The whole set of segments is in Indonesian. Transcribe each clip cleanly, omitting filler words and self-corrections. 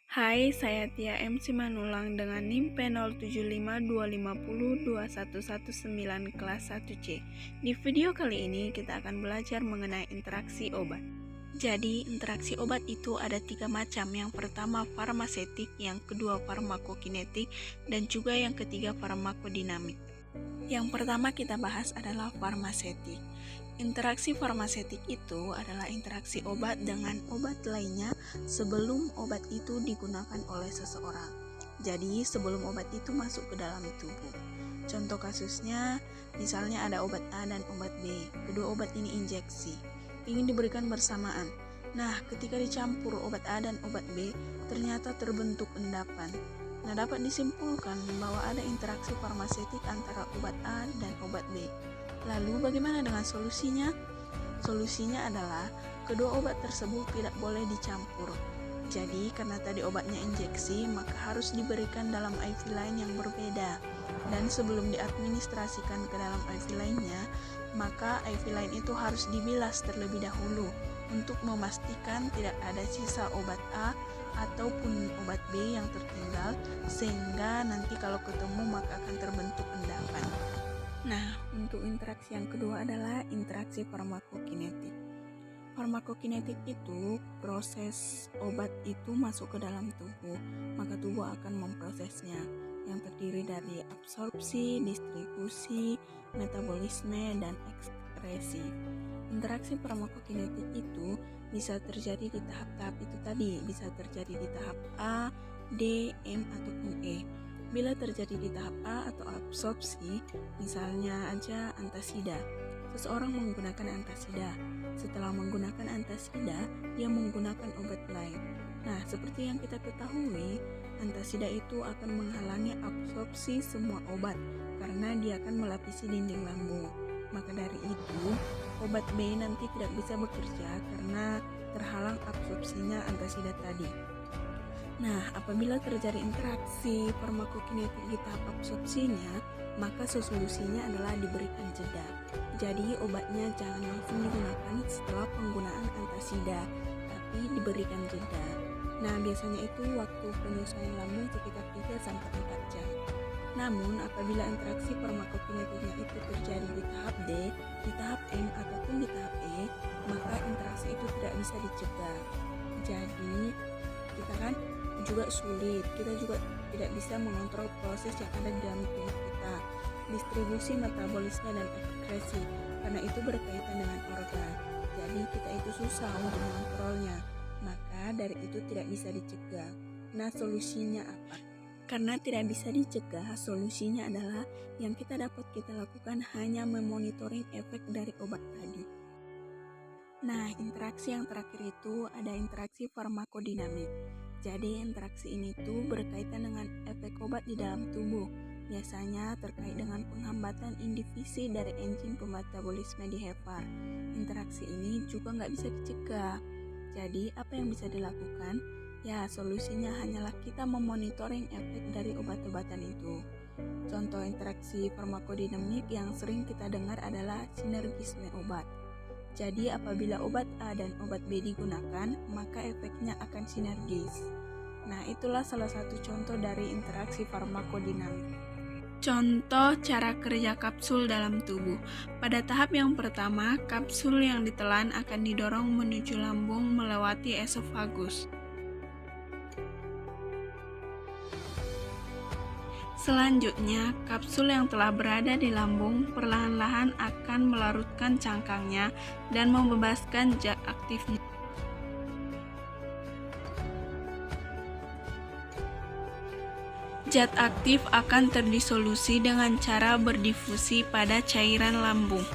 Hai, saya Tia M. Simanulang dengan NIM P0752502119 kelas 1C. Di video kali ini kita akan belajar mengenai interaksi obat. Jadi, interaksi obat itu ada 3 macam. Yang pertama farmasetik, yang kedua farmakokinetik, dan juga yang ketiga farmakodinamik. Yang pertama kita bahas adalah farmasetik. Interaksi farmasetik itu adalah interaksi obat dengan obat lainnya sebelum obat itu digunakan oleh seseorang. Jadi sebelum obat itu masuk ke dalam tubuh. Contoh kasusnya, misalnya ada obat A dan obat B. Kedua obat ini injeksi, ingin diberikan bersamaan. Nah, ketika dicampur obat A dan obat B, ternyata terbentuk endapan. Nah, dapat disimpulkan bahwa ada interaksi farmasetik antara obat A dan obat B. Lalu bagaimana dengan solusinya? Solusinya adalah kedua obat tersebut tidak boleh dicampur. Jadi karena tadi obatnya injeksi, maka harus diberikan dalam IV line yang berbeda. Dan sebelum diadministrasikan ke dalam IV line-nya, maka IV line itu harus dibilas terlebih dahulu untuk memastikan tidak ada sisa obat A ataupun obat B yang tertinggal, sehingga nanti kalau ketemu maka akan terbentuk endapan. Nah, untuk interaksi yang kedua adalah interaksi farmakokinetik. Farmakokinetik itu proses obat itu masuk ke dalam tubuh, maka tubuh akan memprosesnya, yang terdiri dari absorpsi, distribusi, metabolisme, dan ekskresi. Interaksi farmakokinetik itu bisa terjadi di tahap-tahap itu tadi, bisa terjadi di tahap A, D, M, ataupun E. Bila terjadi di tahap A atau absorpsi, misalnya aja antasida. Seseorang menggunakan antasida. Setelah menggunakan antasida, dia menggunakan obat lain. Nah, seperti yang kita ketahui, antasida itu akan menghalangi absorpsi semua obat karena dia akan melapisi dinding lambung. Maka dari itu, obat B nanti tidak bisa bekerja karena terhalang absorpsinya antasida tadi. Nah, apabila terjadi interaksi farmakokinetik di tahap absorpsinya, maka solusinya adalah diberikan jeda. Jadi, obatnya jangan langsung digunakan setelah penggunaan antasida, tapi diberikan jeda. Nah, biasanya itu waktu penyesuaian lambung sekitar 3-4 jam. Namun, apabila interaksi farmakokinetiknya itu terjadi di tahap D, di tahap M, ataupun di tahap E, maka interaksi itu tidak bisa dicegah. Jadi, kita kan juga sulit, kita juga tidak bisa mengontrol proses yang ada di dalam tubuh kita, distribusi, metabolisme, dan ekskresi, karena itu berkaitan dengan organ. Jadi kita itu susah untuk mengontrolnya, maka dari itu tidak bisa dicegah. Nah, solusinya apa? Karena tidak bisa dicegah, solusinya adalah yang kita lakukan hanya memonitoring efek dari obat tadi. Nah, interaksi yang terakhir itu ada interaksi farmakodinamik. Jadi, interaksi ini tuh berkaitan dengan efek obat di dalam tubuh. Biasanya terkait dengan penghambatan indivisi dari enzim pemetabolisme di hepa. Interaksi ini juga nggak bisa dicegah. Jadi, apa yang bisa dilakukan? Ya, solusinya hanyalah kita memonitoring efek dari obat-obatan itu. Contoh interaksi farmakodinamik yang sering kita dengar adalah sinergisme obat. Jadi apabila obat A dan obat B digunakan, maka efeknya akan sinergis. Nah, itulah salah satu contoh dari interaksi farmakodinamik. Contoh cara kerja kapsul dalam tubuh. Pada tahap yang pertama, kapsul yang ditelan akan didorong menuju lambung melewati esofagus. Selanjutnya, kapsul yang telah berada di lambung perlahan-lahan akan melarutkan cangkangnya dan membebaskan zat aktifnya. Zat aktif akan terdisolusi dengan cara berdifusi pada cairan lambung.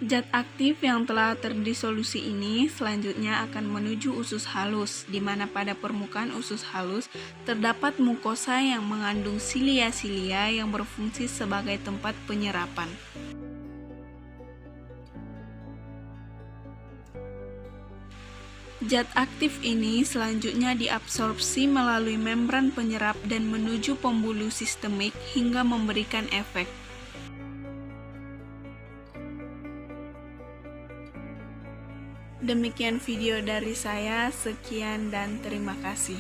Zat aktif yang telah terdisolusi ini selanjutnya akan menuju usus halus, di mana pada permukaan usus halus terdapat mukosa yang mengandung silia-silia yang berfungsi sebagai tempat penyerapan. Zat aktif ini selanjutnya diabsorpsi melalui membran penyerap dan menuju pembuluh sistemik hingga memberikan efek. Demikian video dari saya, sekian dan terima kasih.